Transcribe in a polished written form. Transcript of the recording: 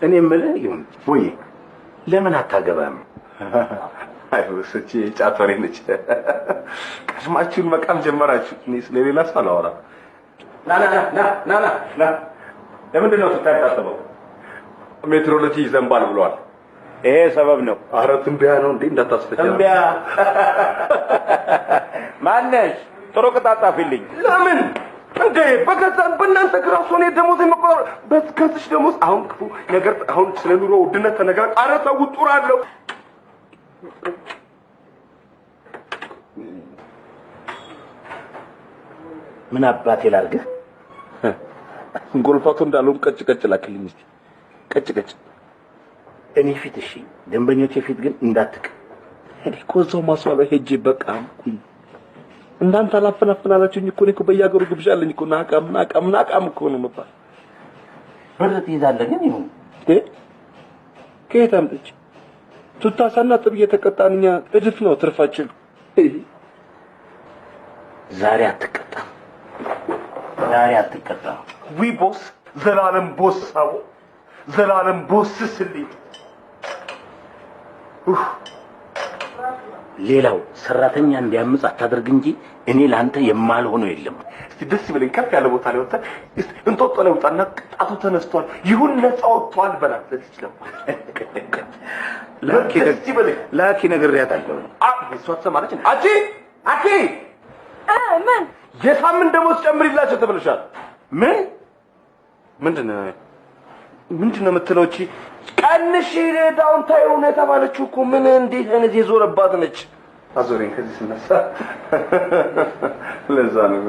እኔ የምልህ ይሁን ወይ ለምን አታገባም? አይወስቺ ጫፈሬ ነች። ቀስማችሁን መቃም ጀመራችሁ። እኔ ስለሌላ ሰው አላወራም። ና ለምንድን ነው ትታጣጣበው? ሜትሮሎጂ ይዘንባል ብለዋል። ይሄ ሰበብ ነው። ኧረ ትንበያ ነው እንዴ? እንዳታስፈታ። ትንበያ ማነሽ? ጥሩ ቅጣጣፊልኝ። ለምን እንዴ? በእናንተ ግራሱ ነው ደሞዝ የመቆር በከስሽ ደሞዝ አሁን ክፉ ነገር አሁን ስለ ኑሮ ውድነት ተነጋግ። ኧረ ተው ጡር አለው። ምን አባቴ ላርግህ? እንጎልፋቱ እንዳለውም ቀጭ ላክልኝ እስቲ። ቀጭ እኔ ፊት እሺ፣ ደንበኞቼ ፊት ግን እንዳትቅ። እኔ እኮ እዛው ማስዋቢያ ሄጄ በቃ እንዳንተ አላፈናፍናላችሁኝ እኮ። እኔ እኮ በየሀገሩ ግብዣ አለኝ እኮ። ናቃም እኮ ነው የምባል። ብር ትይዛለህ ግን ይሁን ከየት አምጥቼ ቱታሳና ጥብ እየተቀጣንኛ እድፍ ነው ትርፋችን። ዛሬ አትቀጣም። ዊ ቦስ ዘላለም ቦስ ስልኝ። ሌላው ሰራተኛ እንዲያምጽ አታደርግ እንጂ እኔ ላንተ የማልሆነው የለም። እስቲ ደስ ይበለኝ ከፍ ያለ ቦታ ላይ ወጣ እስቲ እንጦጦ ላይ ወጣና ቅጣቱ ተነስቷል ይሁን ነፃ ወጥቷል በላት ይችላል። ላኪ ነግሬያታለሁ። እሷ ተሰማለች። አቺ ምን የሳምንት ደሞዝ ጨምሪላቸው ተብለሻል። ምንድነው የምትለው? እቺ ቀንሽ ዳውን ታዩ ነው የተባለችው እኮ። ምን እንዴት አይነት የዞረባት ነች። አዞሬን ከዚህ ስነሳ ለዛ ነው